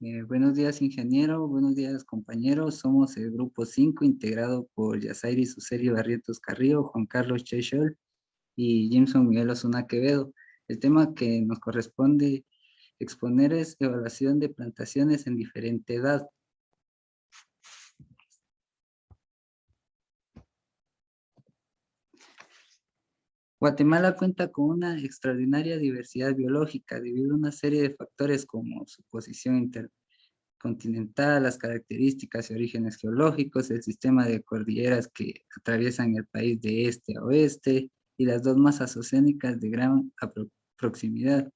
Buenos días, ingeniero. Buenos días, compañeros. Somos el grupo 5, integrado por Yasairi Suseli Barrientos Carrillo, Juan Carlos Chechol y Jimson Miguel Osuna Quevedo. El tema que nos corresponde exponer es evaluación de plantaciones en diferente edad. Guatemala cuenta con una extraordinaria diversidad biológica debido a una serie de factores como su posición intercontinental, las características y orígenes geológicos, el sistema de cordilleras que atraviesan el país de este a oeste y las dos masas oceánicas de gran proximidad,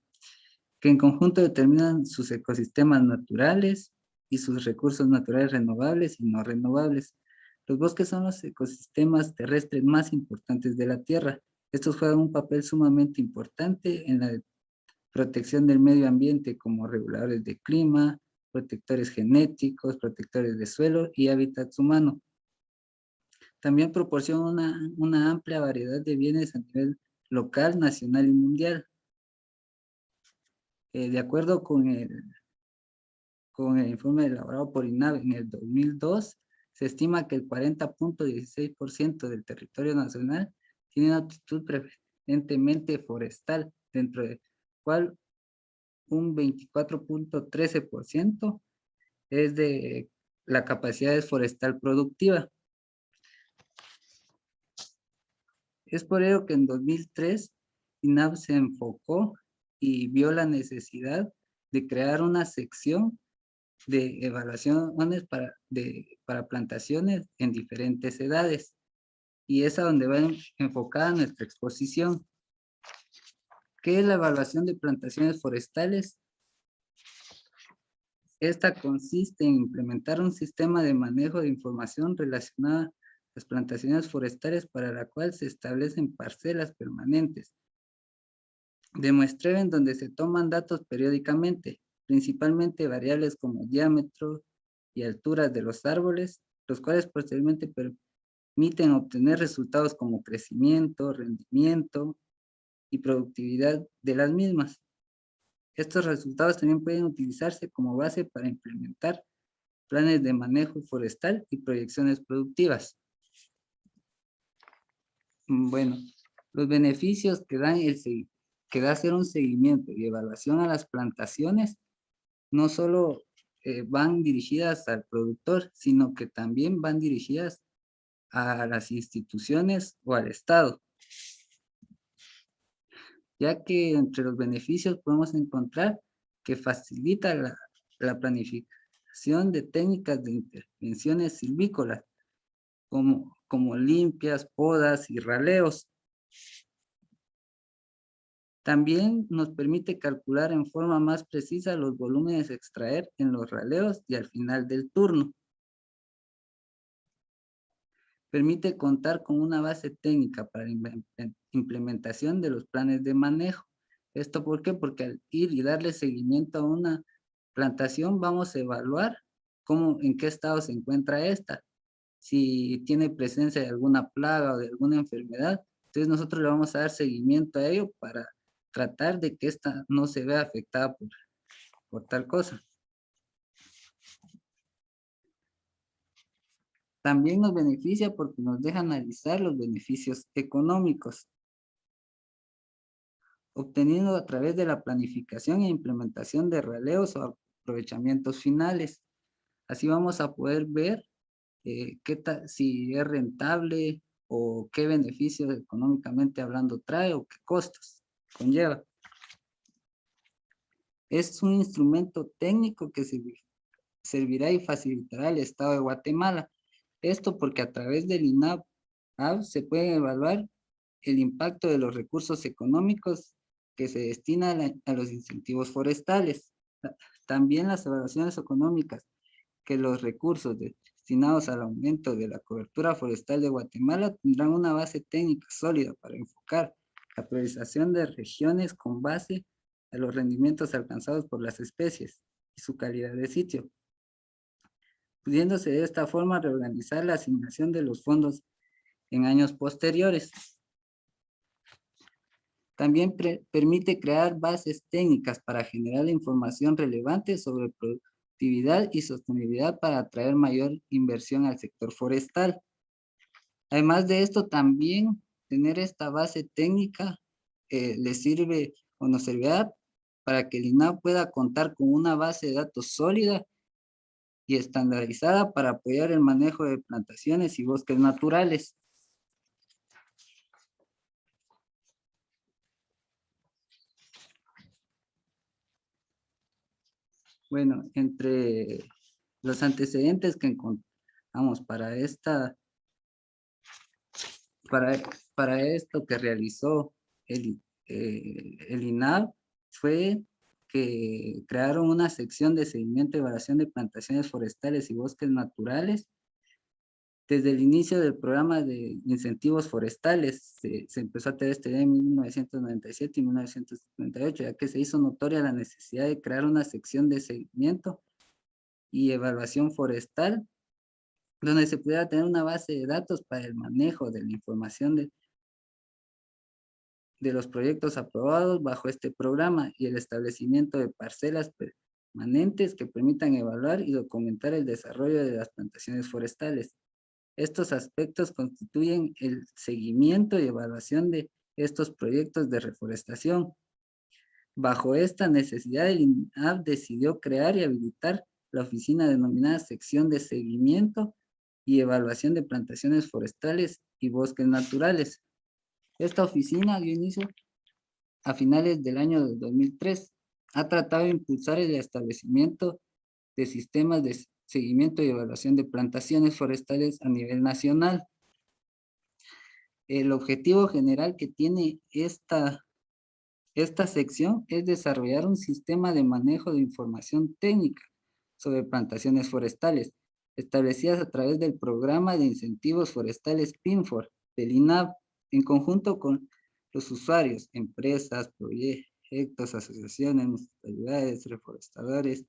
que en conjunto determinan sus ecosistemas naturales y sus recursos naturales renovables y no renovables. Los bosques son los ecosistemas terrestres más importantes de la Tierra. Estos juegan un papel sumamente importante en la protección del medio ambiente como reguladores de clima, protectores genéticos, protectores de suelo y hábitats humanos. También proporciona una amplia variedad de bienes a nivel local, nacional y mundial. De acuerdo con el informe elaborado por INAV en el 2002, se estima que el 40.16% del territorio nacional tiene una actitud preferentemente forestal, dentro del cual un 24.13% es de la capacidad forestal productiva. Es por ello que en 2003 INAV se enfocó y vio la necesidad de crear una sección de evaluaciones para plantaciones en diferentes edades, y es a donde va enfocada nuestra exposición. ¿Qué es la evaluación de plantaciones forestales? Esta consiste en implementar un sistema de manejo de información relacionada a las plantaciones forestales, para la cual se establecen parcelas permanentes de muestreo en donde se toman datos periódicamente, principalmente variables como diámetro y alturas de los árboles, los cuales posteriormente permiten obtener resultados como crecimiento, rendimiento y productividad de las mismas. Estos resultados también pueden utilizarse como base para implementar planes de manejo forestal y proyecciones productivas. Bueno, los beneficios que da hacer un seguimiento y evaluación a las plantaciones no solo van dirigidas al productor, sino que también van dirigidas a las instituciones o al Estado, ya que entre los beneficios podemos encontrar que facilita la planificación de técnicas de intervenciones silvícolas, como limpias, podas y raleos. También nos permite calcular en forma más precisa los volúmenes a extraer en los raleos y al final del turno. Permite contar con una base técnica para la implementación de los planes de manejo. ¿Esto por qué? Porque al ir y darle seguimiento a una plantación, vamos a evaluar en qué estado se encuentra esta. Si tiene presencia de alguna plaga o de alguna enfermedad, entonces nosotros le vamos a dar seguimiento a ello para tratar de que esta no se vea afectada por tal cosa. También nos beneficia porque nos deja analizar los beneficios económicos, obteniendo a través de la planificación e implementación de raleos o aprovechamientos finales. Así vamos a poder ver si es rentable o qué beneficios económicamente hablando trae o qué costos conlleva. Es un instrumento técnico que servirá y facilitará al Estado de Guatemala. Esto porque a través del INAV se puede evaluar el impacto de los recursos económicos que se destinan a los incentivos forestales. También las evaluaciones económicas que los recursos destinados al aumento de la cobertura forestal de Guatemala tendrán una base técnica sólida para enfocar la priorización de regiones con base a los rendimientos alcanzados por las especies y su calidad de sitio, pudiéndose de esta forma reorganizar la asignación de los fondos en años posteriores. También permite crear bases técnicas para generar información relevante sobre productividad y sostenibilidad para atraer mayor inversión al sector forestal. Además de esto, también tener esta base técnica le sirve o nos servirá para que el INAH pueda contar con una base de datos sólida y estandarizada para apoyar el manejo de plantaciones y bosques naturales. Bueno, entre los antecedentes que encontramos para esto que realizó el INAH fue que crearon una sección de seguimiento y evaluación de plantaciones forestales y bosques naturales. Desde el inicio del programa de incentivos forestales, se empezó a tener este idea en 1997 y 1998, ya que se hizo notoria la necesidad de crear una sección de seguimiento y evaluación forestal, donde se pudiera tener una base de datos para el manejo de la información de los proyectos aprobados bajo este programa y el establecimiento de parcelas permanentes que permitan evaluar y documentar el desarrollo de las plantaciones forestales. Estos aspectos constituyen el seguimiento y evaluación de estos proyectos de reforestación. Bajo esta necesidad, el INAH decidió crear y habilitar la oficina denominada Sección de Seguimiento y Evaluación de Plantaciones Forestales y Bosques Naturales. Esta oficina dio inicio a finales del año 2003. Ha tratado de impulsar el establecimiento de sistemas de seguimiento y evaluación de plantaciones forestales a nivel nacional. El objetivo general que tiene esta sección es desarrollar un sistema de manejo de información técnica sobre plantaciones forestales, establecidas a través del programa de incentivos forestales PINFOR del INAH, en conjunto con los usuarios, empresas, proyectos, asociaciones, municipalidades, reforestadores,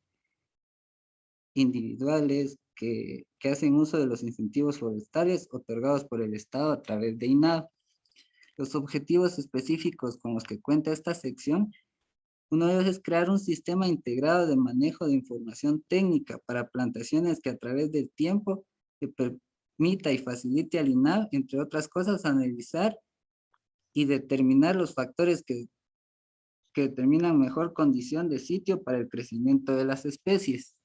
individuales que hacen uso de los incentivos forestales otorgados por el Estado a través de INAH. Los objetivos específicos con los que cuenta esta sección, uno de ellos es crear un sistema integrado de manejo de información técnica para plantaciones que a través del tiempo le permita y facilite al INAH, entre otras cosas, analizar y determinar los factores que determinan mejor condición de sitio para el crecimiento de las especies.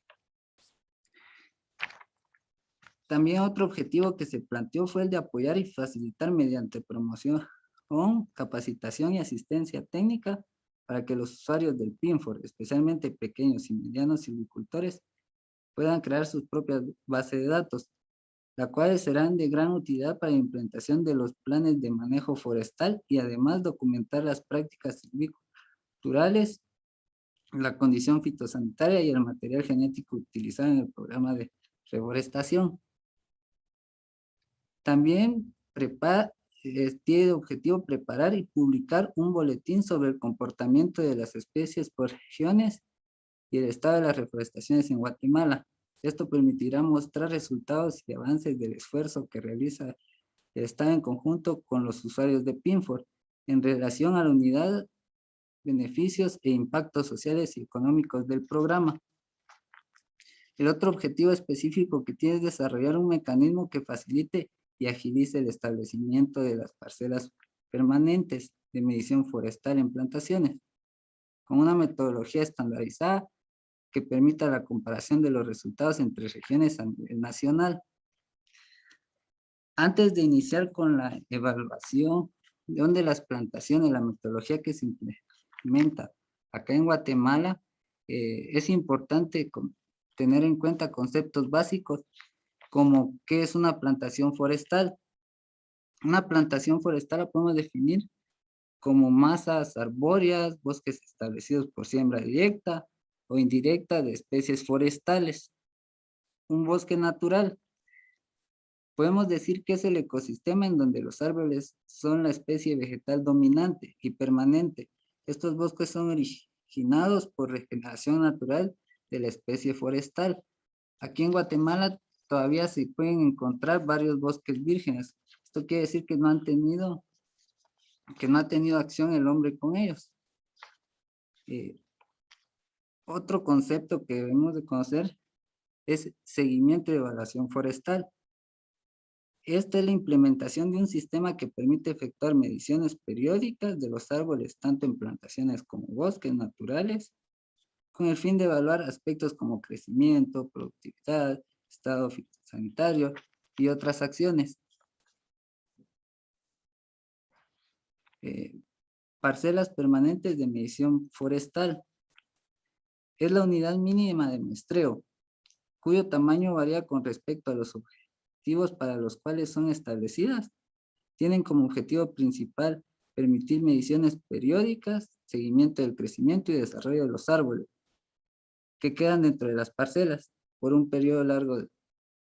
También otro objetivo que se planteó fue el de apoyar y facilitar mediante promoción, capacitación y asistencia técnica para que los usuarios del PINFOR, especialmente pequeños y medianos silvicultores, puedan crear sus propias bases de datos, las cuales serán de gran utilidad para la implementación de los planes de manejo forestal y además documentar las prácticas silviculturales, la condición fitosanitaria y el material genético utilizado en el programa de reforestación. También tiene de objetivo preparar y publicar un boletín sobre el comportamiento de las especies por regiones y el estado de las reforestaciones en Guatemala. Esto permitirá mostrar resultados y avances del esfuerzo que realiza el Estado en conjunto con los usuarios de PINFOR en relación a la unidad, beneficios e impactos sociales y económicos del programa. El otro objetivo específico que tiene es desarrollar un mecanismo que facilite y agilice el establecimiento de las parcelas permanentes de medición forestal en plantaciones, con una metodología estandarizada que permita la comparación de los resultados entre regiones a nivel nacional. Antes de iniciar con la evaluación de las plantaciones, la metodología que se implementa acá en Guatemala, es importante tener en cuenta conceptos básicos como qué es una plantación forestal. Una plantación forestal la podemos definir como masas arbóreas, bosques establecidos por siembra directa o indirecta de especies forestales. Un bosque natural, podemos decir que es el ecosistema en donde los árboles son la especie vegetal dominante y permanente. Estos bosques son originados por regeneración natural de la especie forestal. Aquí en Guatemala todavía se pueden encontrar varios bosques vírgenes. Esto quiere decir que no ha tenido acción el hombre con ellos. Otro concepto que debemos de conocer es seguimiento y evaluación forestal. Esta es la implementación de un sistema que permite efectuar mediciones periódicas de los árboles, tanto en plantaciones como bosques naturales, con el fin de evaluar aspectos como crecimiento, productividad, estado fitosanitario y otras acciones. Parcelas permanentes de medición forestal. Es la unidad mínima de muestreo, cuyo tamaño varía con respecto a los objetivos para los cuales son establecidas. Tienen como objetivo principal permitir mediciones periódicas, seguimiento del crecimiento y desarrollo de los árboles, que quedan dentro de las parcelas por un periodo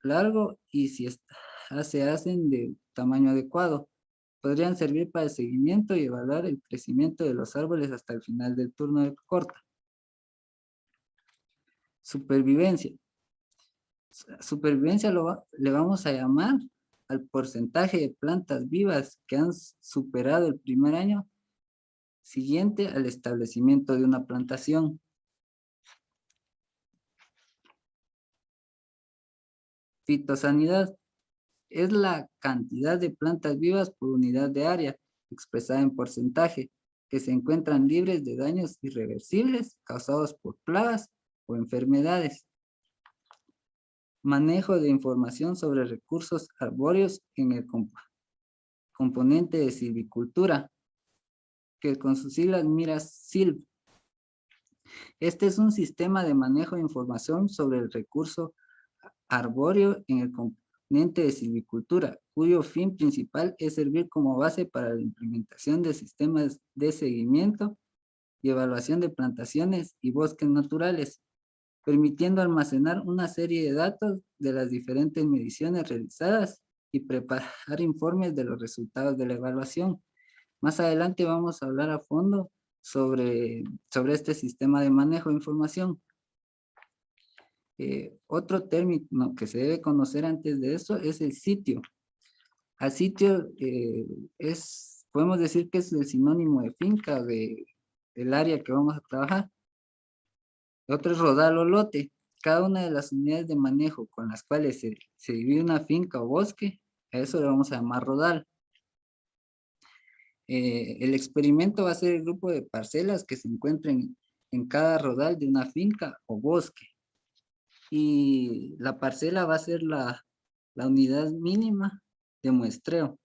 largo y si se hacen de tamaño adecuado. Podrían servir para el seguimiento y evaluar el crecimiento de los árboles hasta el final del turno de corta. Supervivencia. Supervivencia le vamos a llamar al porcentaje de plantas vivas que han superado el primer año siguiente al establecimiento de una plantación. Fitosanidad es la cantidad de plantas vivas por unidad de área, expresada en porcentaje, que se encuentran libres de daños irreversibles causados por plagas o enfermedades. Manejo de información sobre recursos arbóreos en el componente de silvicultura, que con sus siglas mira SILV. Este es un sistema de manejo de información sobre el recurso arbóreo en el componente de silvicultura, cuyo fin principal es servir como base para la implementación de sistemas de seguimiento y evaluación de plantaciones y bosques naturales, permitiendo almacenar una serie de datos de las diferentes mediciones realizadas y preparar informes de los resultados de la evaluación. Más adelante vamos a hablar a fondo sobre este sistema de manejo de información. Otro término que se debe conocer antes de eso es el sitio. Al sitio podemos decir que es el sinónimo de finca del área que vamos a trabajar. Otro es rodal o lote. Cada una de las unidades de manejo con las cuales se divide una finca o bosque, a eso le vamos a llamar rodal. El experimento va a ser el grupo de parcelas que se encuentren en cada rodal de una finca o bosque. Y la parcela va a ser la unidad mínima de muestreo.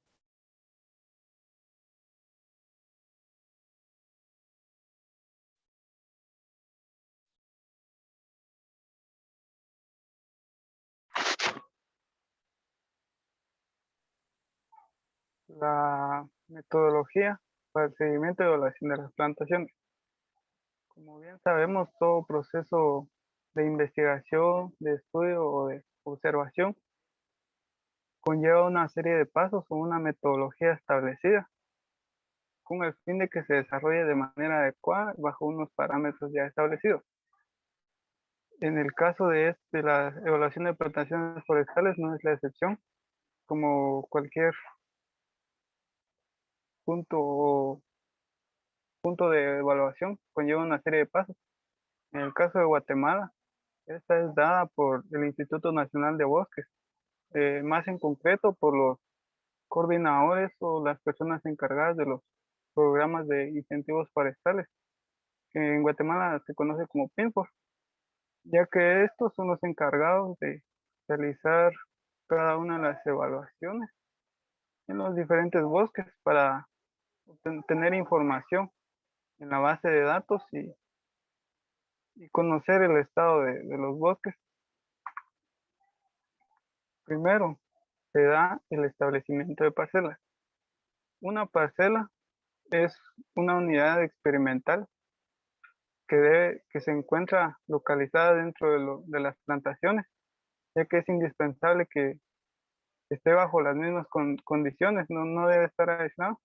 La metodología para el seguimiento y evaluación de las plantaciones. Como bien sabemos, todo proceso de investigación, de estudio o de observación conlleva una serie de pasos o una metodología establecida con el fin de que se desarrolle de manera adecuada bajo unos parámetros ya establecidos. En el caso de la evaluación de plantaciones forestales no es la excepción. Como cualquier punto de evaluación, conlleva una serie de pasos. En el caso de Guatemala, esta es dada por el Instituto Nacional de Bosques, más en concreto por los coordinadores o las personas encargadas de los programas de incentivos forestales, que en Guatemala se conoce como PINFOR, ya que estos son los encargados de realizar cada una de las evaluaciones en los diferentes bosques para tener información en la base de datos y conocer el estado de los bosques. Primero, se da el establecimiento de parcelas. Una parcela es una unidad experimental que se encuentra localizada dentro de las plantaciones, ya que es indispensable que esté bajo las mismas condiciones, no debe estar aislado.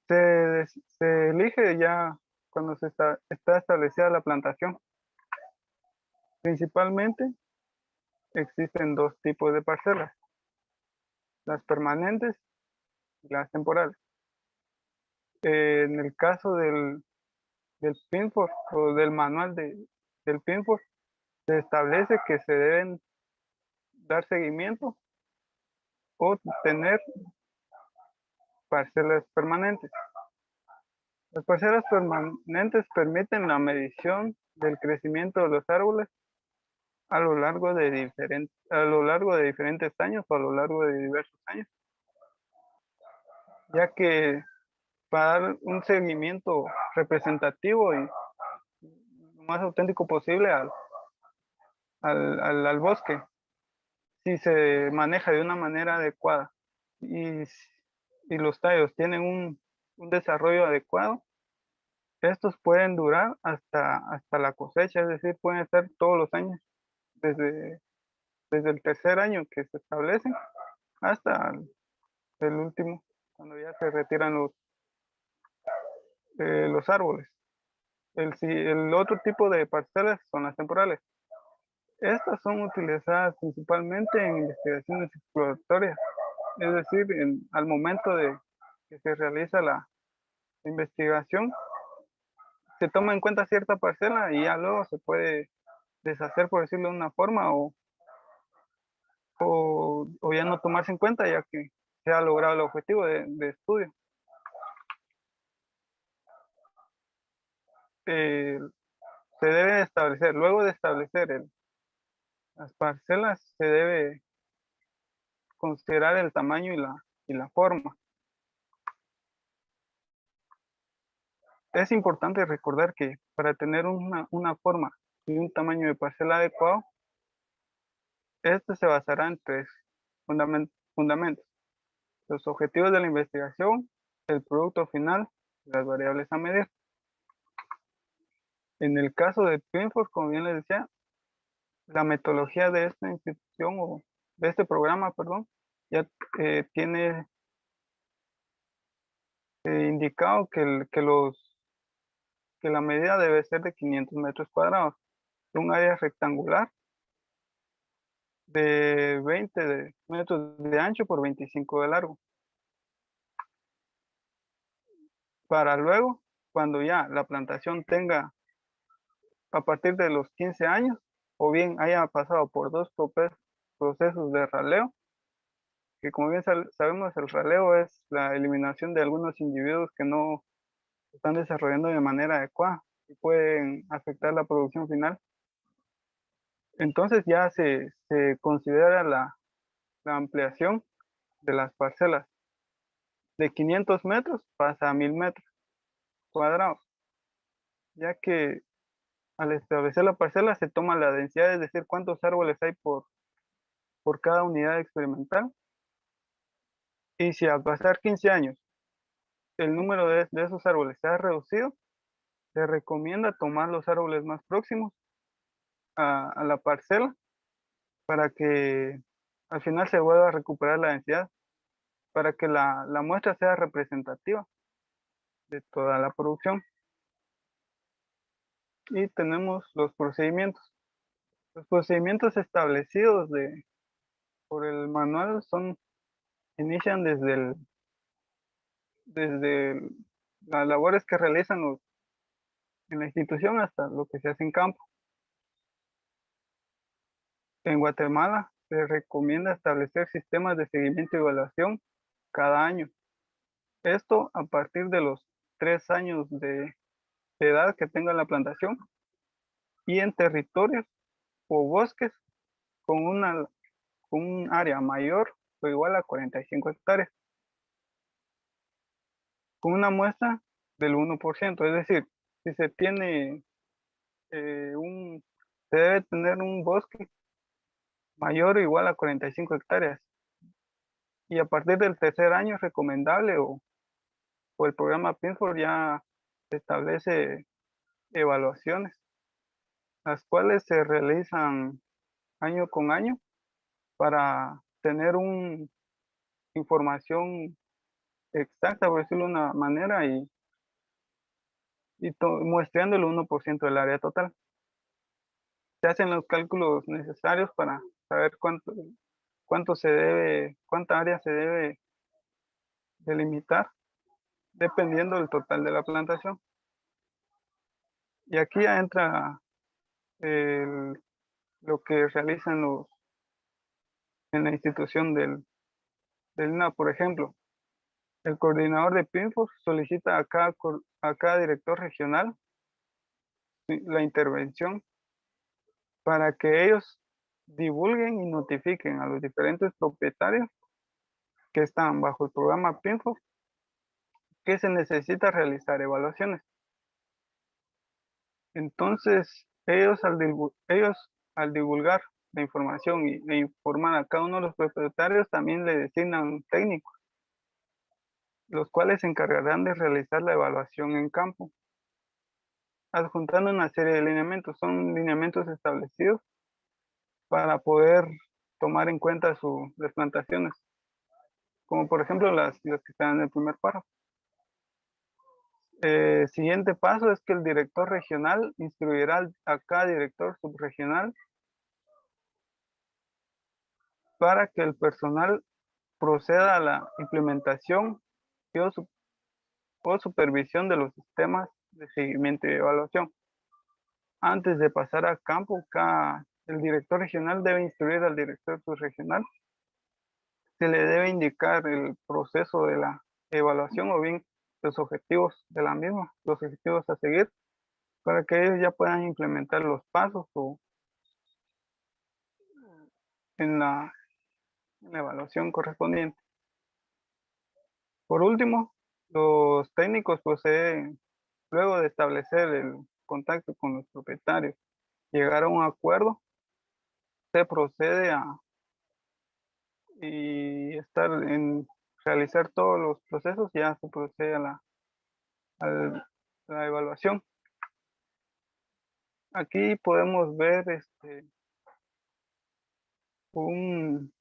Se elige ya cuando está establecida la plantación. Principalmente existen dos tipos de parcelas, las permanentes y las temporales. En el caso del PINFOR o del manual del PINFOR se establece que se deben dar seguimiento o tener parcelas permanentes. Las parcelas permanentes permiten la medición del crecimiento de los árboles a lo largo de diferentes años o a lo largo de diversos años, ya que para dar un seguimiento representativo y lo más auténtico posible al bosque, si se maneja de una manera adecuada y, y los tallos tienen un desarrollo adecuado, estos pueden durar hasta la cosecha, es decir, pueden estar todos los años, desde, desde el tercer año que se establecen hasta el último, cuando ya se retiran los árboles. El otro tipo de parcelas son las temporales. Estas son utilizadas principalmente en investigaciones exploratorias, es decir, al momento de que se realiza la investigación, se toma en cuenta cierta parcela y ya luego se puede deshacer, por decirlo de una forma, o ya no tomarse en cuenta, ya que se ha logrado el objetivo de estudio. Eh, Se debe establecer, luego de establecer las parcelas, se debe considerar el tamaño y la forma. Es importante recordar que para tener una forma y un tamaño de parcela adecuado, este se basará en tres fundamentos: los objetivos de la investigación, el producto final y las variables a medir. En el caso de Twinforce, como bien les decía, la metodología de esta institución o de este programa, perdón, ya tiene indicado que la medida debe ser de 500 metros cuadrados, un área rectangular de 20 metros de ancho por 25 de largo. Para luego, cuando ya la plantación tenga a partir de los 15 años, o bien haya pasado por dos procesos de raleo, que como bien sabemos, el raleo es la eliminación de algunos individuos que no están desarrollando de manera adecuada y pueden afectar la producción final. Entonces ya se considera la ampliación de las parcelas. De 500 metros pasa a 1000 metros cuadrados, ya que al establecer la parcela se toma la densidad, es decir, cuántos árboles hay por cada unidad experimental. Y si al pasar 15 años el número de esos árboles se ha reducido, se recomienda tomar los árboles más próximos a la parcela para que al final se vuelva a recuperar la densidad, para que la muestra sea representativa de toda la producción. Y tenemos los procedimientos. Los procedimientos establecidos por el manual inician desde las labores que realizan en la institución hasta lo que se hace en campo. En Guatemala se recomienda establecer sistemas de seguimiento y evaluación cada año. Esto a partir de los 3 años de edad que tenga la plantación y en territorios o bosques con un área mayor o igual a 45 hectáreas, con una muestra del 1%. Es decir, si se tiene se debe tener un bosque mayor o igual a 45 hectáreas. Y a partir del tercer año es recomendable o el programa PINFOR ya establece evaluaciones, las cuales se realizan año con año para tener una información exacta, por decirlo de una manera, muestreando el 1% del área total. Se hacen los cálculos necesarios para saber cuánta área se debe delimitar, dependiendo del total de la plantación. Y aquí ya entra lo que realizan en la institución del INAH. Por ejemplo, el coordinador de PINFOS solicita a cada director regional la intervención para que ellos divulguen y notifiquen a los diferentes propietarios que están bajo el programa PINFOS que se necesita realizar evaluaciones. Entonces, ellos al divulgar la información e informar a cada uno de los propietarios, también le designan técnicos, los cuales se encargarán de realizar la evaluación en campo, adjuntando una serie de lineamientos. Son lineamientos establecidos para poder tomar en cuenta las plantaciones, como por ejemplo las que están en el primer párrafo. Siguiente paso es que el director regional instruirá a cada director subregional para que el personal proceda a la implementación y o supervisión de los sistemas de seguimiento y evaluación. Antes de pasar a campo, el director regional debe instruir al director subregional. Se le debe indicar el proceso de la evaluación o bien los objetivos de la misma, los objetivos a seguir, para que ellos ya puedan implementar los pasos en la evaluación correspondiente. Por último, los técnicos proceden, luego de establecer el contacto con los propietarios, llegar a un acuerdo, se procede y realizar todos los procesos, ya se procede a la evaluación. Aquí podemos ver un,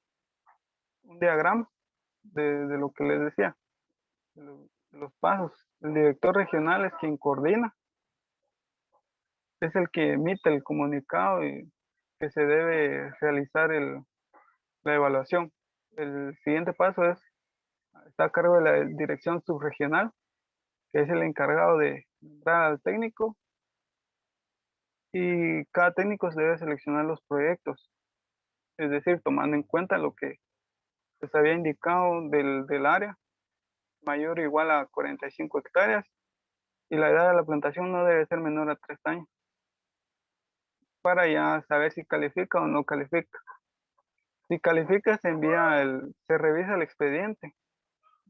un diagrama de lo que les decía, de los pasos. El director regional es quien coordina, es el que emite el comunicado y que se debe realizar la evaluación. El siguiente paso está a cargo de la dirección subregional, que es el encargado de dar al técnico, y cada técnico se debe seleccionar los proyectos, es decir, tomando en cuenta lo que se había indicado del área, mayor o igual a 45 hectáreas, y la edad de la plantación no debe ser menor a 3 años, para ya saber si califica o no califica. Si califica, se revisa el expediente,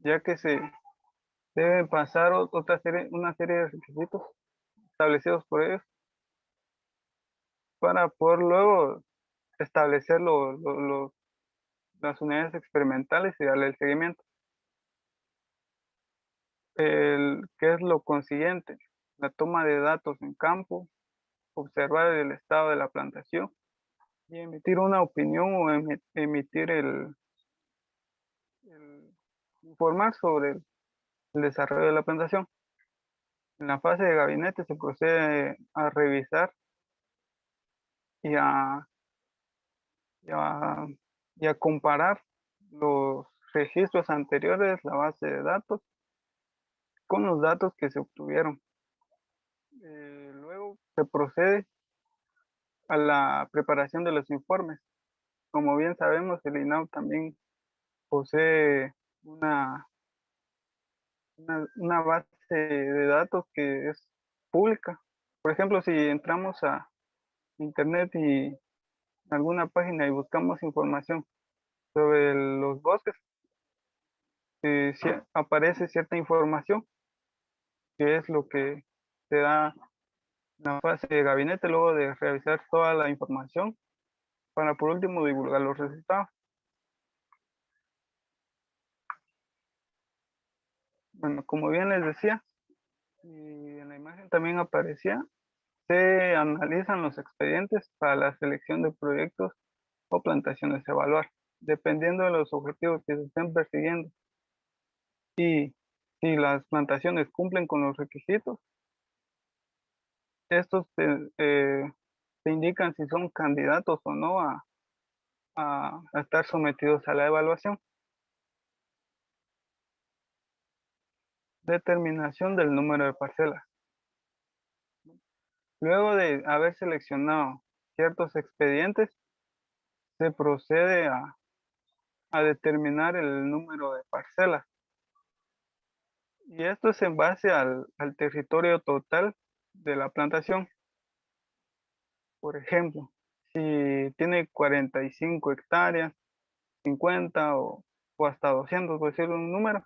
ya que se debe pasar una serie de requisitos establecidos por ellos para poder luego establecer las unidades experimentales y darle el seguimiento. ¿Qué es lo consiguiente? La toma de datos en campo, observar el estado de la plantación y emitir una opinión o emitir informar sobre el desarrollo de la plantación. En la fase de gabinete se procede a revisar y a, y a, y a comparar los registros anteriores, la base de datos, con los datos que se obtuvieron. Luego se procede a la preparación de los informes. Como bien sabemos, el INAU también posee una base de datos que es pública. Por ejemplo, si entramos a internet y alguna página y buscamos información sobre los bosques, aparece cierta información que es lo que se da en la fase de gabinete luego de revisar toda la información para por último divulgar los resultados. Bueno, como bien les decía, y en la imagen también aparecía, se analizan los expedientes para la selección de proyectos o plantaciones a evaluar, dependiendo de los objetivos que se estén persiguiendo. Y si las plantaciones cumplen con los requisitos, estos te indican si son candidatos o no a estar sometidos a la evaluación. Determinación del número de parcelas. Luego de haber seleccionado ciertos expedientes, se procede a determinar el número de parcelas. Y esto es en base al territorio total de la plantación. Por ejemplo, si tiene 45 hectáreas, 50 o hasta 200, por decir un número,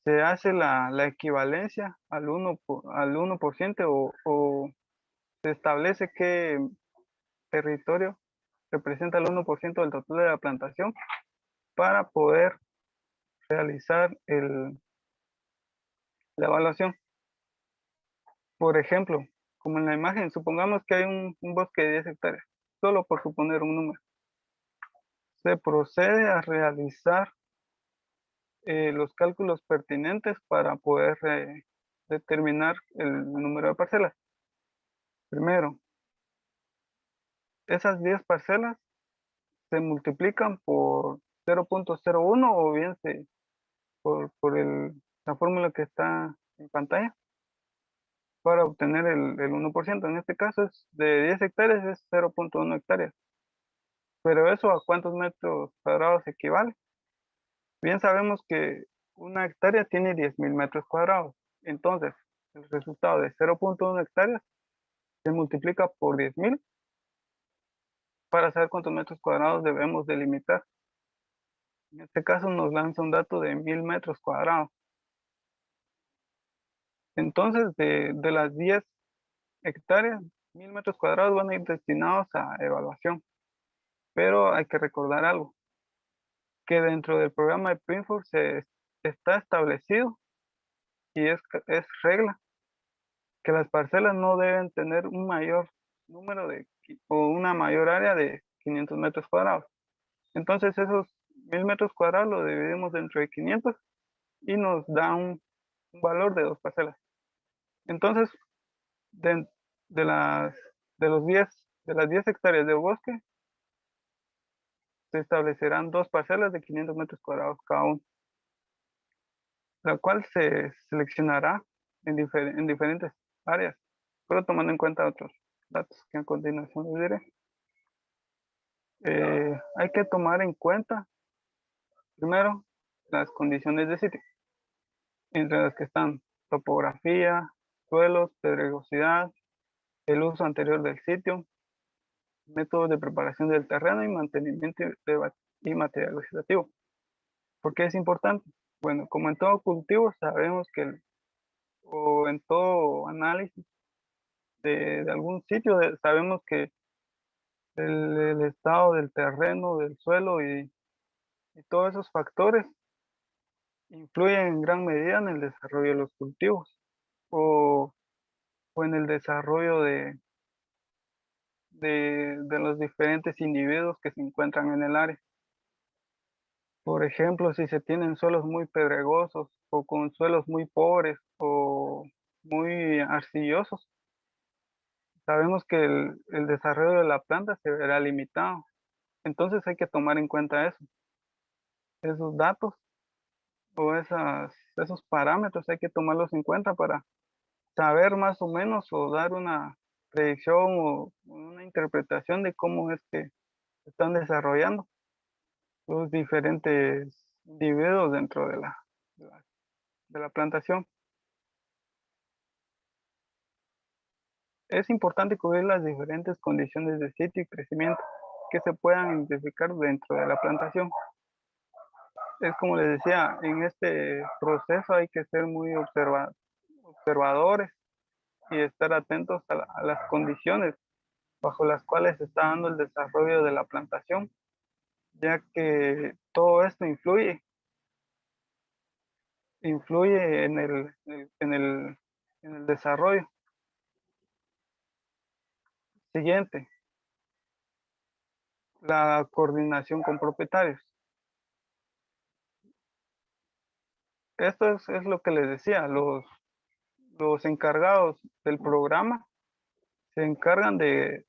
se hace la equivalencia al 1% o se establece qué territorio representa el 1% del total de la plantación para poder realizar la evaluación. Por ejemplo, como en la imagen, supongamos que hay un bosque de 10 hectáreas, solo por suponer un número. Se procede a realizar los cálculos pertinentes para poder determinar el número de parcelas. Primero, esas 10 parcelas se multiplican por 0.01 o bien por la fórmula que está en pantalla para obtener el 1%. En este caso es de 10 hectáreas es 0.1 hectáreas. Pero eso ¿a cuántos metros cuadrados equivale? Bien sabemos que una hectárea tiene 10.000 metros cuadrados. Entonces, el resultado de 0.1 hectáreas se multiplica por 10.000 para saber cuántos metros cuadrados debemos delimitar. En este caso nos lanza un dato de 1.000 metros cuadrados. Entonces, de las 10 hectáreas, 1.000 metros cuadrados van a ir destinados a evaluación. Pero hay que recordar algo, que dentro del programa de Printful se está establecido y es regla que las parcelas no deben tener un mayor número o una mayor área de 500 metros cuadrados. Entonces esos 1.000 metros cuadrados lo dividimos dentro de 500 y nos da un valor de 2 parcelas. Entonces, de, de las, de las 10 hectáreas de bosque, se establecerán 2 parcelas de 500 metros cuadrados cada uno, la cual se seleccionará en diferentes áreas, pero tomando en cuenta otros datos que a continuación les diré. Hay que tomar en cuenta, primero, las condiciones de sitio, entre las que están topografía, suelos, pedregosidad, el uso anterior del sitio, métodos de preparación del terreno y mantenimiento y material vegetativo. ¿Por qué es importante? Bueno, como en todo cultivo, sabemos que, o en todo análisis de algún sitio, sabemos que el estado del terreno, del suelo y todos esos factores influyen en gran medida en el desarrollo de los cultivos o, o en el desarrollo de los diferentes individuos que se encuentran en el área. Por ejemplo, si se tienen suelos muy pedregosos o con suelos muy pobres o muy arcillosos, sabemos que el desarrollo de la planta se verá limitado. Entonces hay que tomar en cuenta eso, esos datos o esos parámetros hay que tomarlos en cuenta para saber más o menos o dar una predicción o una interpretación de cómo es que se están desarrollando los diferentes individuos dentro de la plantación. Es importante cubrir las diferentes condiciones de sitio y crecimiento que se puedan identificar dentro de la plantación. Es como les decía, en este proceso hay que ser muy observadores y estar atentos a las condiciones bajo las cuales se está dando el desarrollo de la plantación, ya que todo esto influye en el desarrollo. Siguiente, la coordinación con propietarios. Esto es lo que les decía, los encargados del programa se encargan de,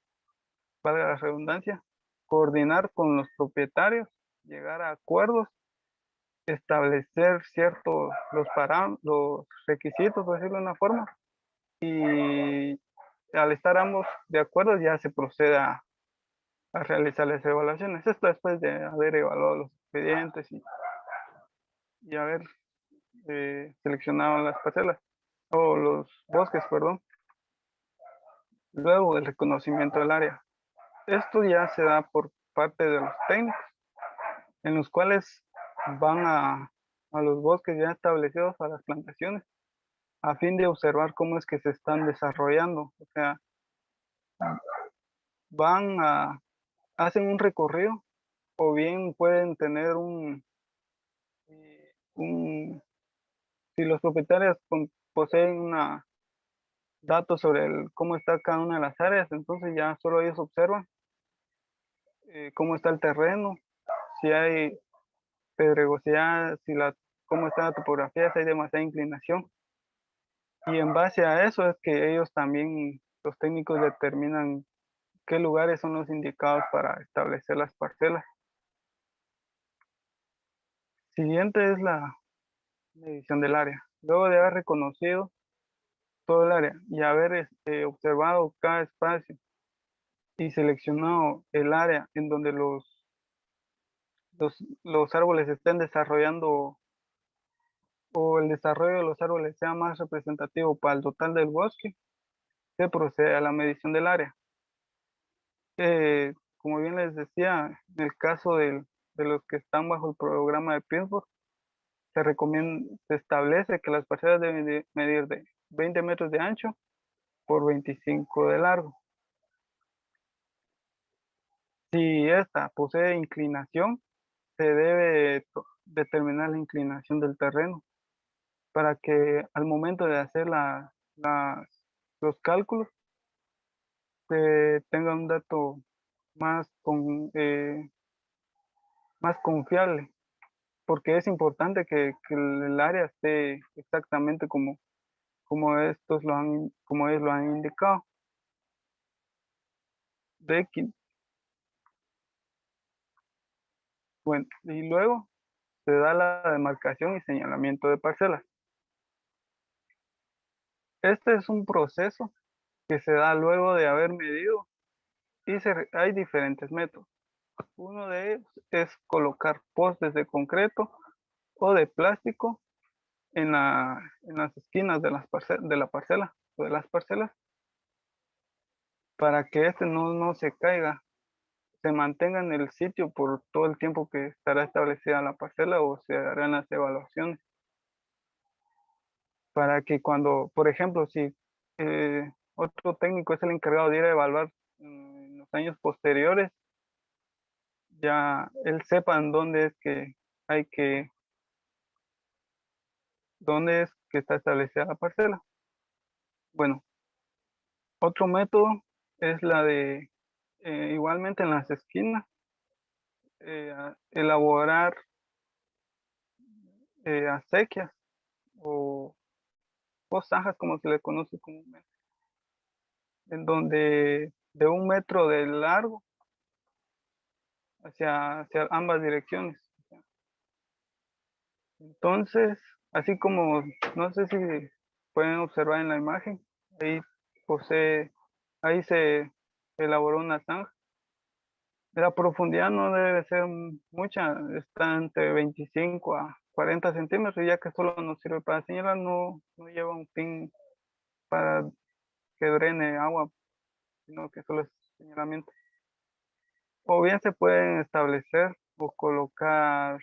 valga la redundancia, coordinar con los propietarios, llegar a acuerdos, establecer los requisitos, por decirlo de una forma, y al estar ambos de acuerdo ya se procede a realizar las evaluaciones. Esto después de haber evaluado los expedientes y haber seleccionado las parcelas o los bosques, perdón, luego del reconocimiento del área. Esto ya se da por parte de los técnicos, en los cuales van a los bosques ya establecidos, a las plantaciones, a fin de observar cómo es que se están desarrollando. O sea, hacen un recorrido o bien pueden tener si los propietarios poseen datos sobre cómo está cada una de las áreas, entonces ya solo ellos observan cómo está el terreno, si hay pedregosidad, cómo está la topografía, si hay demasiada inclinación. Y en base a eso es que ellos también, los técnicos, determinan qué lugares son los indicados para establecer las parcelas. Siguiente es la medición del área. Luego de haber reconocido todo el área y haber observado cada espacio y seleccionado el área en donde los árboles estén desarrollando o el desarrollo de los árboles sea más representativo para el total del bosque, se procede a la medición del área. Como bien les decía, en el caso de los que están bajo el programa de Pittsburgh, se establece que las parcelas deben de medir de 20 metros de ancho por 25 de largo. Si esta posee inclinación, se debe determinar la inclinación del terreno para que al momento de hacer los cálculos se tenga un dato más, más confiable, porque es importante que el área esté exactamente como ellos lo han indicado. Bueno, y luego se da la demarcación y señalamiento de parcelas. Este es un proceso que se da luego de haber medido y hay diferentes métodos. Uno de ellos es colocar postes de concreto o de plástico en las esquinas de la parcela o de las parcelas para que este no se caiga, se mantenga en el sitio por todo el tiempo que estará establecida la parcela o se harán las evaluaciones. Para que cuando, por ejemplo, si otro técnico es el encargado de ir a evaluar en los años posteriores, ya él sepa en dónde es que hay que, dónde es que está establecida la parcela. Bueno, otro método es la de, igualmente en las esquinas, elaborar acequias o zanjas, como se le conoce comúnmente, en donde de 1 metro de largo hacia ambas direcciones. Entonces, así como, no sé si pueden observar en la imagen, ahí posee, ahí se elaboró una zanja. La profundidad no debe ser mucha, está entre 25 a 40 centímetros, ya que solo nos sirve para señalar, no lleva un pin para que drene agua, sino que solo es señalamiento. O bien se pueden establecer o colocar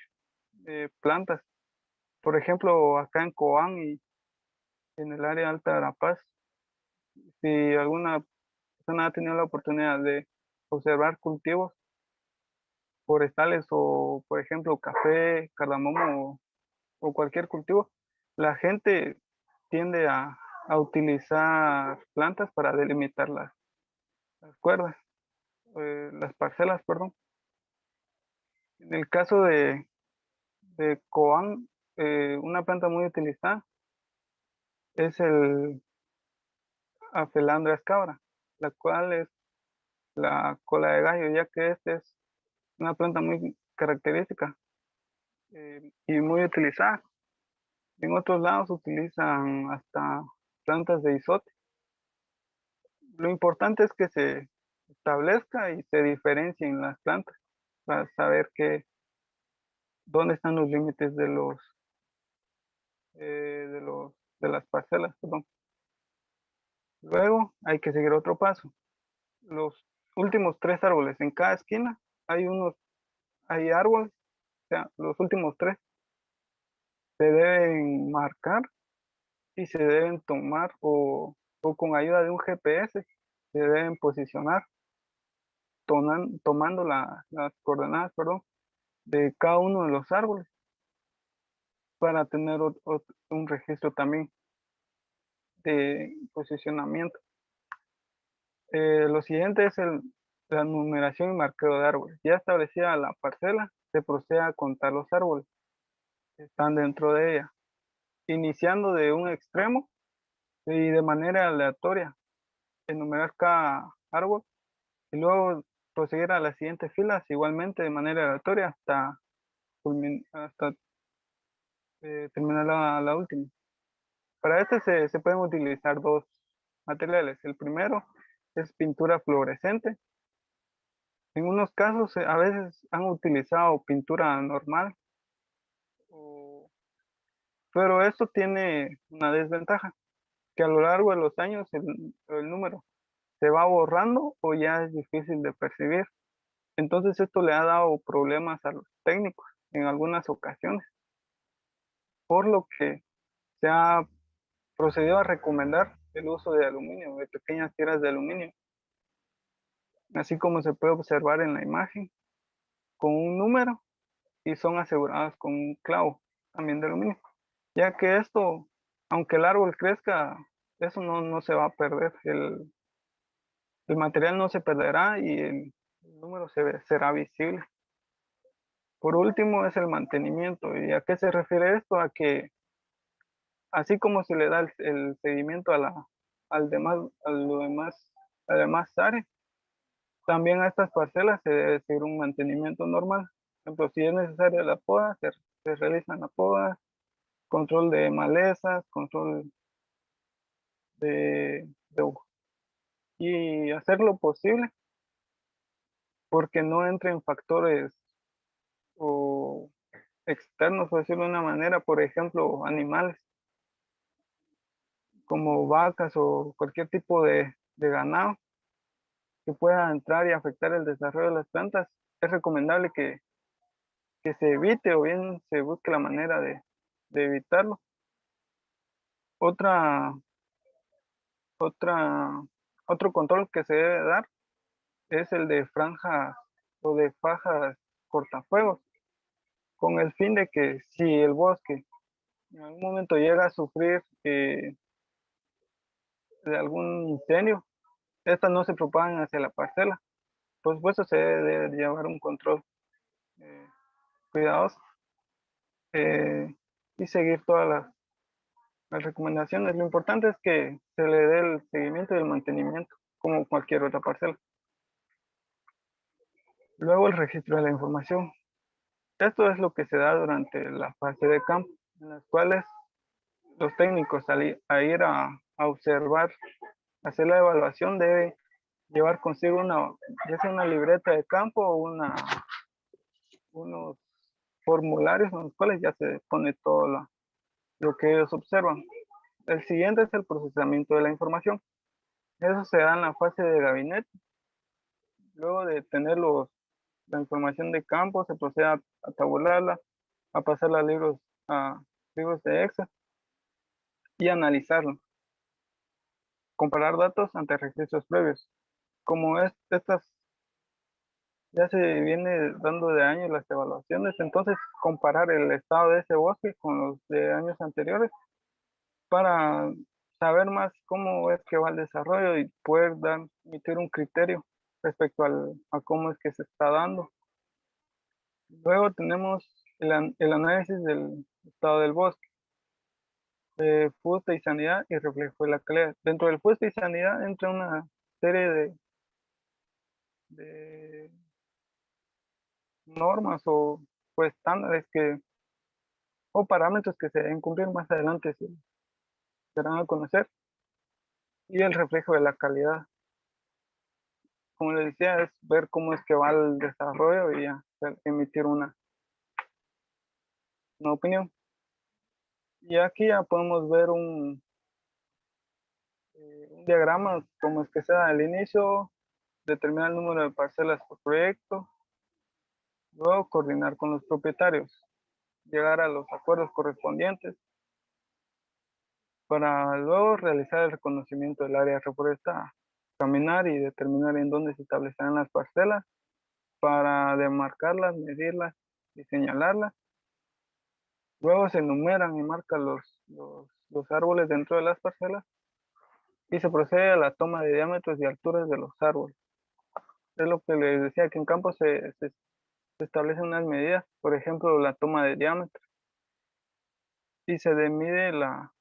plantas. Por ejemplo, acá en Cobán y en el área alta de La Paz, si alguna persona ha tenido la oportunidad de observar cultivos forestales o, por ejemplo, café, cardamomo o cualquier cultivo, la gente tiende a utilizar plantas para delimitar las cuerdas, las parcelas, perdón. En el caso de Coan, una planta muy utilizada es el Afelandra escabra, la cual es la cola de gallo, ya que esta es una planta muy característica y muy utilizada. En otros lados utilizan hasta plantas de isote, Lo importante es que se establezca y se diferencien las plantas para saber dónde están los límites de las parcelas, perdón. Luego hay que seguir otro paso. Los últimos 3 árboles en cada esquina hay árboles, o sea, los últimos 3 se deben marcar y se deben tomar o con ayuda de un GPS se deben posicionar tomando las coordenadas, perdón, de cada uno de los árboles para tener un registro también de posicionamiento. Lo siguiente es la numeración y marqueo de árboles. Ya establecida la parcela, se procede a contar los árboles que están dentro de ella, iniciando de un extremo y de manera aleatoria, enumerar cada árbol y luego proseguir a las siguientes filas igualmente de manera aleatoria hasta terminar la última. Para este se pueden utilizar dos materiales. El primero es pintura fluorescente. En unos casos a veces han utilizado pintura normal, o- pero esto tiene una desventaja, que a lo largo de los años el número se va borrando o ya es difícil de percibir. Entonces esto le ha dado problemas a los técnicos en algunas ocasiones, por lo que se ha procedido a recomendar el uso de aluminio, de pequeñas tiras de aluminio, así como se puede observar en la imagen, con un número y son aseguradas con un clavo también de aluminio, ya que esto, aunque el árbol crezca, eso no se va a perder, el material no se perderá y el número será visible. Por último es el mantenimiento. ¿Y a qué se refiere esto? A que así como se le da el seguimiento al demás, a las demás áreas, también a estas parcelas se debe seguir un mantenimiento normal. Por ejemplo, si es necesaria la poda, se realiza la poda, control de malezas, control de y hacer lo posible porque no entren factores o externos, por decirlo de una manera, por ejemplo, animales como vacas o cualquier tipo de ganado que pueda entrar y afectar el desarrollo de las plantas. Es recomendable que se evite o bien se busque la manera de evitarlo. Otra, otra, otro control que se debe dar es el de franjas o de fajas cortafuegos, con el fin de que si el bosque en algún momento llega a sufrir de algún incendio, estas no se propagan hacia la parcela. Por supuesto, se debe llevar un control eh, cuidadoso eh, y seguir todas las recomendaciones. Lo importante es que se le dé el seguimiento y el mantenimiento, como cualquier otra parcela. Luego el registro de la información. Esto es lo que se da durante la fase de campo, en las cuales los técnicos a ir a observar, hacer la evaluación, debe llevar consigo ya sea una libreta de campo o unos formularios en los cuales ya se pone todo lo que ellos observan. El siguiente es el procesamiento de la información. Eso se da en la fase de gabinete. Luego de tener la información de campo, se procede a tabularla, a pasarla a libros de Excel y analizarla. Comparar datos ante registros previos. Como estas ya se viene dando de años las evaluaciones, entonces comparar el estado de ese bosque con los de años anteriores para saber más cómo es que va el desarrollo y poder emitir un criterio respecto a cómo es que se está dando. Luego tenemos el análisis del estado del bosque, fuste y sanidad y reflejo de la calidad. Dentro del fuste y sanidad entra una serie de normas o estándares o parámetros que se deben cumplir más adelante, se darán a conocer, y el reflejo de la calidad. como les decía, es ver cómo es que va el desarrollo y ya emitir una opinión. Y aquí ya podemos ver un diagrama, como es que sea el inicio, determinar el número de parcelas por proyecto, luego coordinar con los propietarios, llegar a los acuerdos correspondientes, para luego realizar el reconocimiento del área reforestada, caminar y determinar en dónde se establecerán las parcelas, para demarcarlas, medirlas y señalarlas. Luego se enumeran y marcan los árboles dentro de las parcelas y se procede a la toma de diámetros y alturas de los árboles. Es lo que les decía, que en campo se establecen unas medidas, por ejemplo, la toma de diámetro, y se mide la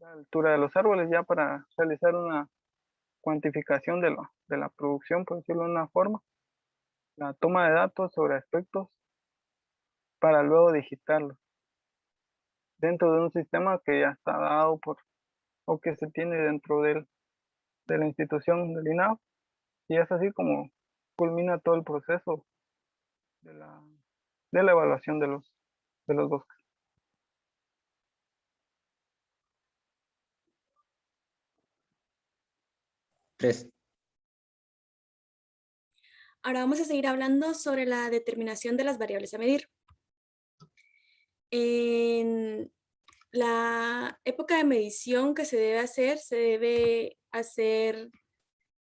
altura de los árboles ya para realizar una cuantificación de la producción, por decirlo de una forma, la toma de datos sobre aspectos para luego digitarlos dentro de un sistema que ya está dado o que se tiene dentro de la institución del INAO, y es así como culmina todo el proceso de la evaluación de los bosques. Tres. Ahora vamos a seguir hablando sobre la determinación de las variables a medir. En la época de medición que se debe hacer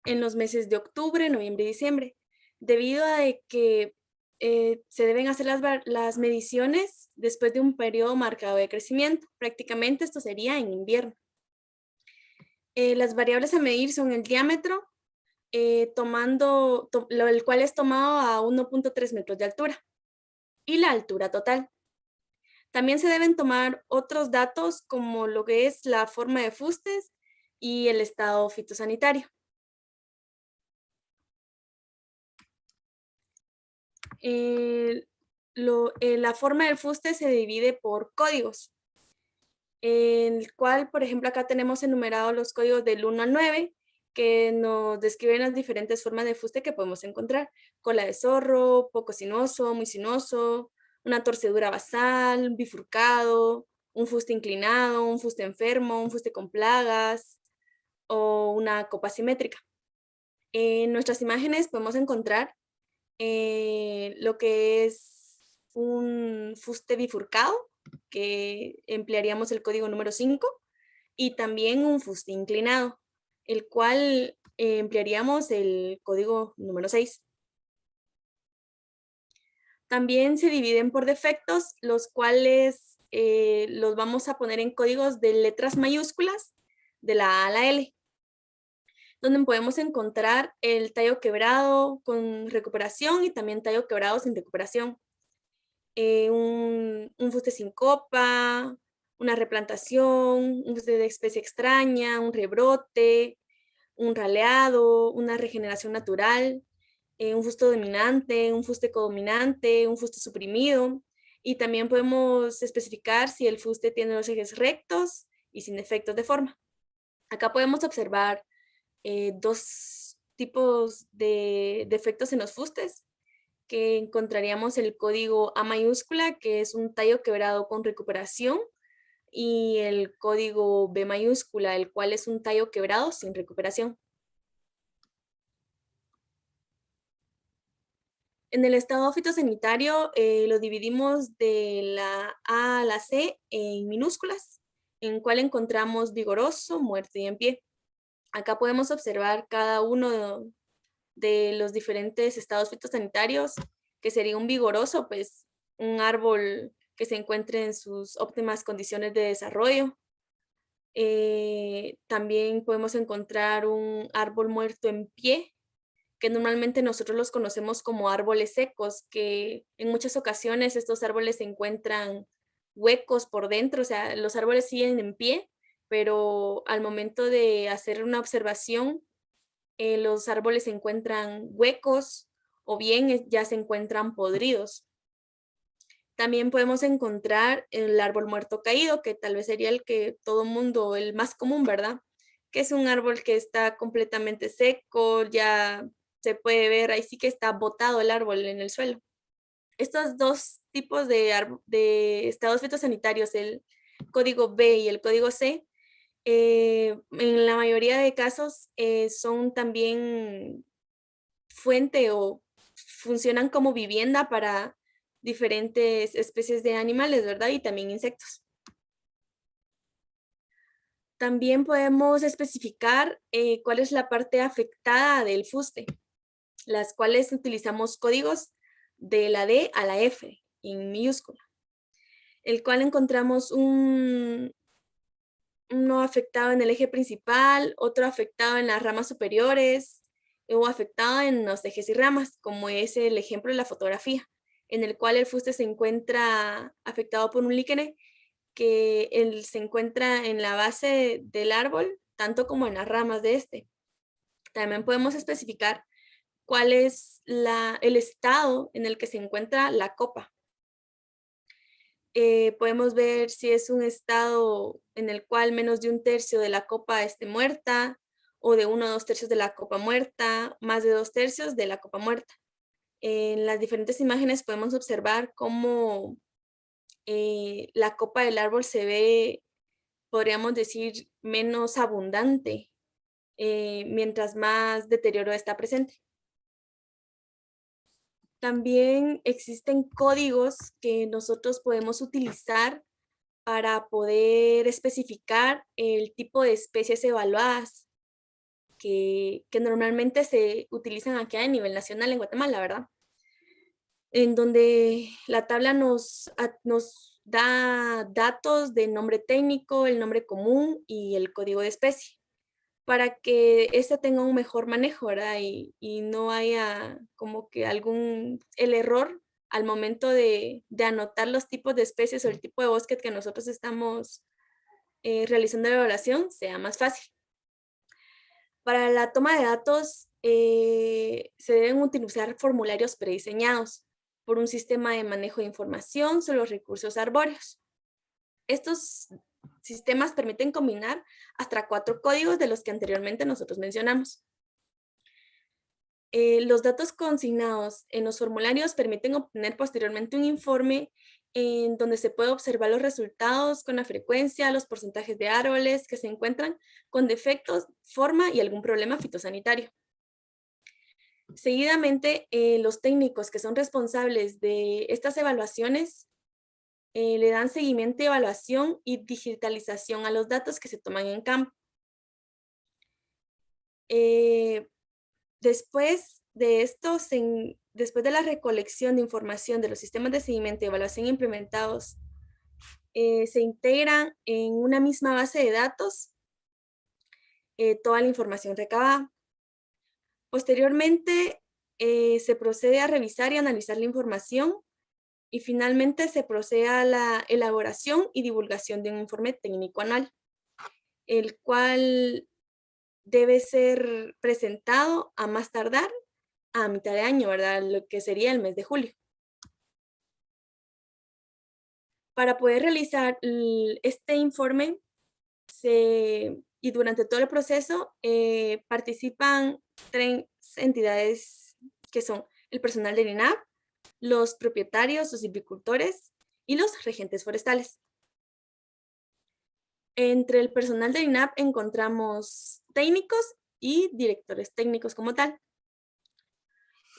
en los meses de octubre, noviembre y diciembre, debido a que se deben hacer las mediciones después de un periodo marcado de crecimiento. Prácticamente esto sería en invierno. Las variables a medir son el diámetro, el cual es tomado a 1.3 metros de altura, y la altura total. También se deben tomar otros datos como lo que es la forma de fustes y el estado fitosanitario. La forma del fuste se divide por códigos, en el cual, por ejemplo, acá tenemos enumerados los códigos del 1 al 9, que nos describen las diferentes formas de fuste que podemos encontrar: cola de zorro, poco sinuoso, muy sinuoso, una torcedura basal, bifurcado, un fuste inclinado, un fuste enfermo, un fuste con plagas o una copa simétrica. En nuestras imágenes podemos encontrar lo que es un fuste bifurcado, que emplearíamos el código número 5, y también un fuste inclinado, el cual emplearíamos el código número 6. También se dividen por defectos, los cuales los vamos a poner en códigos de letras mayúsculas de la A a la L, donde podemos encontrar el tallo quebrado con recuperación y también tallo quebrado sin recuperación. Un fuste sin copa, una replantación, un fuste de especie extraña, un rebrote, un raleado, una regeneración natural, un fuste dominante, un fuste codominante, un fuste suprimido. Y también podemos especificar si el fuste tiene los ejes rectos y sin efectos de forma. Acá podemos observar dos tipos de defectos en los fustes, que encontraríamos el código A mayúscula, que es un tallo quebrado con recuperación, y el código B mayúscula, el cual es un tallo quebrado sin recuperación. En el estado fitosanitario lo dividimos de la A a la C en minúsculas, en cual encontramos vigoroso, muerto y en pie. Acá podemos observar cada uno de los diferentes estados fitosanitarios, que sería un vigoroso, pues un árbol que se encuentre en sus óptimas condiciones de desarrollo. También podemos encontrar un árbol muerto en pie, que normalmente nosotros los conocemos como árboles secos, que en muchas ocasiones estos árboles se encuentran huecos por dentro, o sea, los árboles siguen en pie, pero al momento de hacer una observación, los árboles se encuentran huecos o bien ya se encuentran podridos. También podemos encontrar el árbol muerto caído, que tal vez sería el que todo mundo, el más común, ¿verdad? Que es un árbol que está completamente seco, ya se puede ver, ahí sí que está botado el árbol en el suelo. Estos dos tipos de estados fitosanitarios, el código B y el código C, en la mayoría de casos son también fuente o funcionan como vivienda para diferentes especies de animales, ¿verdad? Y también insectos. También podemos especificar cuál es la parte afectada del fuste, las cuales utilizamos códigos de la D a la F en minúscula, el cual encontramos uno afectado en el eje principal, otro afectado en las ramas superiores, o afectado en los ejes y ramas, como es el ejemplo de la fotografía, en el cual el fuste se encuentra afectado por un líquene que se encuentra en la base del árbol, tanto como en las ramas de este. También podemos especificar cuál es el estado en el que se encuentra la copa. Podemos ver si es un estado en el cual menos de un tercio de la copa esté muerta, o de 1 a 2 tercios de la copa muerta, más de 2 tercios de la copa muerta. En las diferentes imágenes podemos observar cómo la copa del árbol se ve, podríamos decir, menos abundante, mientras más deterioro está presente. También existen códigos que nosotros podemos utilizar para poder especificar el tipo de especies evaluadas que normalmente se utilizan aquí a nivel nacional en Guatemala, ¿verdad? En donde la tabla nos da datos de nombre técnico, el nombre común y el código de especie, para que este tenga un mejor manejo, ¿verdad? Y no haya como que el error al momento de anotar los tipos de especies o el tipo de bosque que nosotros estamos realizando la evaluación sea más fácil. Para la toma de datos se deben utilizar formularios prediseñados por un sistema de manejo de información sobre los recursos arbóreos. Estos sistemas permiten combinar hasta 4 códigos de los que anteriormente nosotros mencionamos. Los datos consignados en los formularios permiten obtener posteriormente un informe en donde se puede observar los resultados con la frecuencia, los porcentajes de árboles que se encuentran con defectos, forma y algún problema fitosanitario. Seguidamente, los técnicos que son responsables de estas evaluaciones le dan seguimiento, evaluación y digitalización a los datos que se toman en campo. Después de esto, después de la recolección de información de los sistemas de seguimiento y evaluación implementados, se integran en una misma base de datos toda la información recabada. Posteriormente, se procede a revisar y analizar la información y finalmente se procede a la elaboración y divulgación de un informe técnico anual, el cual debe ser presentado a más tardar a mitad de año, ¿verdad? Lo que sería el mes de julio. Para poder realizar este informe y durante todo el proceso participan 3 entidades que son el personal del INAP, los propietarios, los silvicultores y los regentes forestales. Entre el personal del INAP encontramos técnicos y directores técnicos como tal.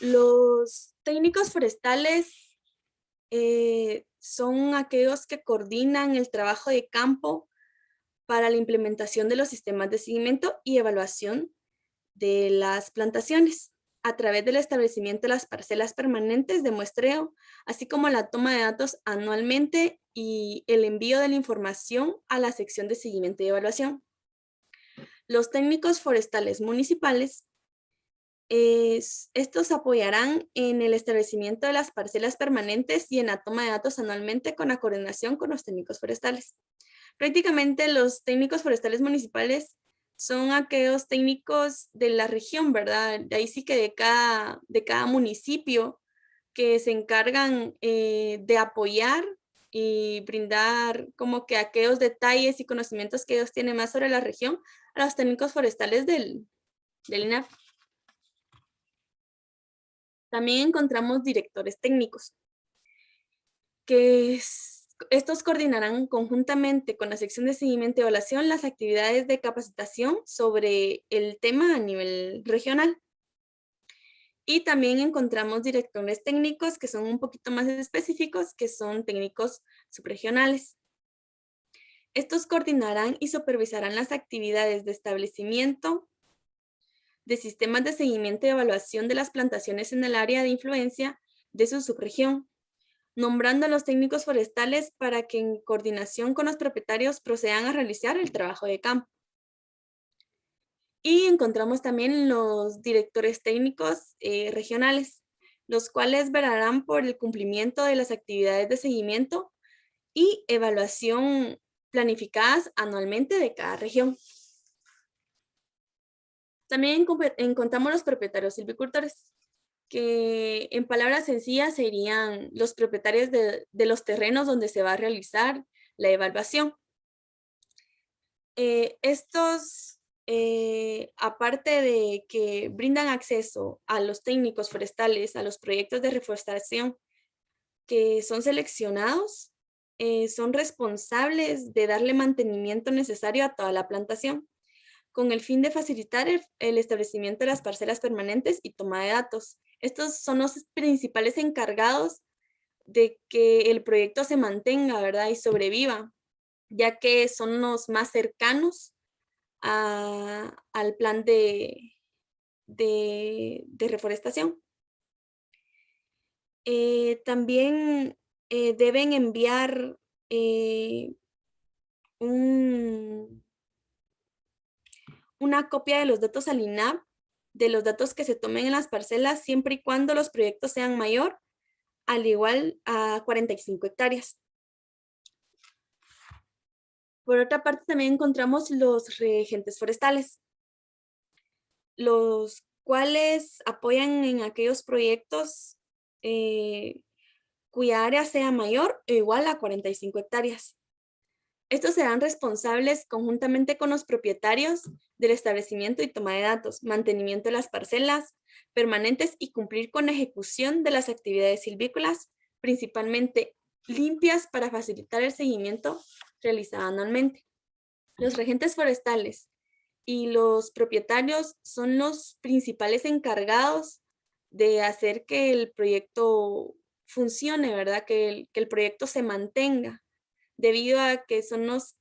Los técnicos forestales son aquellos que coordinan el trabajo de campo para la implementación de los sistemas de seguimiento y evaluación de las plantaciones a través del establecimiento de las parcelas permanentes de muestreo, así como la toma de datos anualmente y el envío de la información a la sección de seguimiento y evaluación. Los técnicos forestales municipales, estos apoyarán en el establecimiento de las parcelas permanentes y en la toma de datos anualmente con la coordinación con los técnicos forestales. Prácticamente los técnicos forestales municipales son aquellos técnicos de la región, ¿verdad? De ahí sí que de cada municipio que se encargan de apoyar y brindar como que aquellos detalles y conocimientos que ellos tienen más sobre la región a los técnicos forestales del INAF. También encontramos directores técnicos, que estos coordinarán conjuntamente con la sección de seguimiento y evaluación las actividades de capacitación sobre el tema a nivel regional. Y también encontramos directores técnicos que son un poquito más específicos, que son técnicos subregionales. Estos coordinarán y supervisarán las actividades de establecimiento de sistemas de seguimiento y evaluación de las plantaciones en el área de influencia de su subregión, nombrando a los técnicos forestales para que en coordinación con los propietarios procedan a realizar el trabajo de campo. Y encontramos también los directores técnicos regionales, los cuales velarán por el cumplimiento de las actividades de seguimiento y evaluación planificadas anualmente de cada región. También encontramos los propietarios silvicultores, que en palabras sencillas serían los propietarios de los terrenos donde se va a realizar la evaluación. Estos, aparte de que brindan acceso a los técnicos forestales, a los proyectos de reforestación que son seleccionados, son responsables de darle mantenimiento necesario a toda la plantación, con el fin de facilitar el establecimiento de las parcelas permanentes y toma de datos. Estos son los principales encargados de que el proyecto se mantenga, ¿verdad? Y sobreviva, ya que son los más cercanos al plan de reforestación. También deben enviar una copia de los datos al INAH, de los datos que se tomen en las parcelas, siempre y cuando los proyectos sean mayor, al igual a 45 hectáreas. Por otra parte, también encontramos los regentes forestales, los cuales apoyan en aquellos proyectos cuya área sea mayor o igual a 45 hectáreas. Estos serán responsables conjuntamente con los propietarios del establecimiento y toma de datos, mantenimiento de las parcelas permanentes y cumplir con la ejecución de las actividades silvícolas, principalmente limpias para facilitar el seguimiento realizado anualmente. Los regentes forestales y los propietarios son los principales encargados de hacer que el proyecto funcione, ¿verdad? Que el proyecto se mantenga, debido a que son los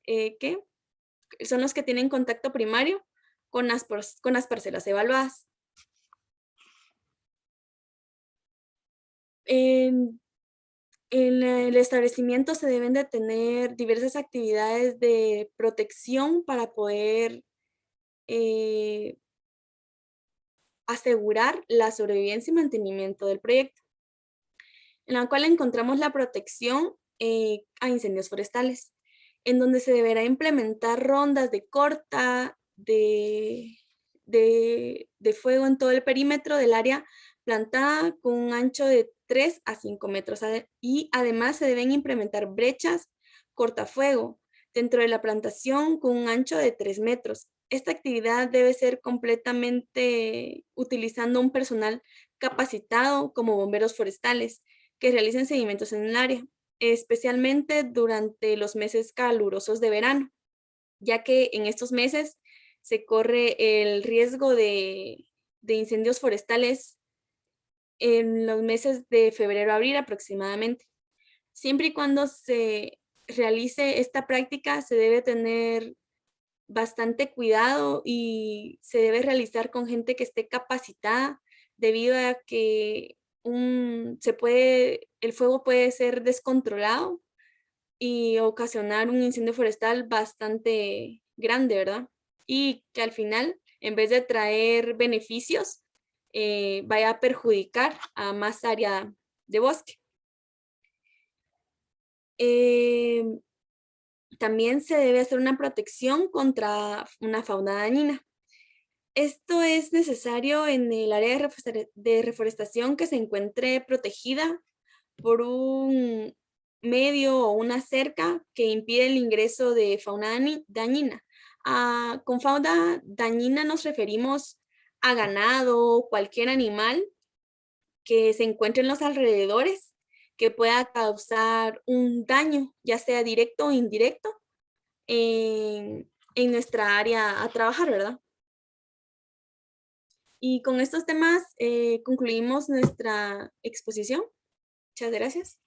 que tienen contacto primario con las parcelas evaluadas. En el establecimiento se deben de tener diversas actividades de protección para poder asegurar la sobrevivencia y mantenimiento del proyecto, en la cual encontramos la protección a incendios forestales, en donde se deberá implementar rondas de corta de fuego en todo el perímetro del área plantada con un ancho de 3 a 5 metros y además se deben implementar brechas cortafuego dentro de la plantación con un ancho de 3 metros. Esta actividad debe ser completamente utilizando un personal capacitado como bomberos forestales que realicen seguimientos en el área, especialmente durante los meses calurosos de verano, ya que en estos meses se corre el riesgo de incendios forestales en los meses de febrero a abril aproximadamente. Siempre y cuando se realice esta práctica, se debe tener bastante cuidado y se debe realizar con gente que esté capacitada, debido a que el fuego puede ser descontrolado y ocasionar un incendio forestal bastante grande, ¿verdad? Y que al final, en vez de traer beneficios, vaya a perjudicar a más área de bosque. También se debe hacer una protección contra una fauna dañina. Esto es necesario en el área de reforestación que se encuentre protegida por un medio o una cerca que impide el ingreso de fauna dañina. Con fauna dañina nos referimos a ganado, cualquier animal que se encuentre en los alrededores que pueda causar un daño, ya sea directo o indirecto, en nuestra área a trabajar, ¿verdad? Y con estos temas concluimos nuestra exposición. Muchas gracias.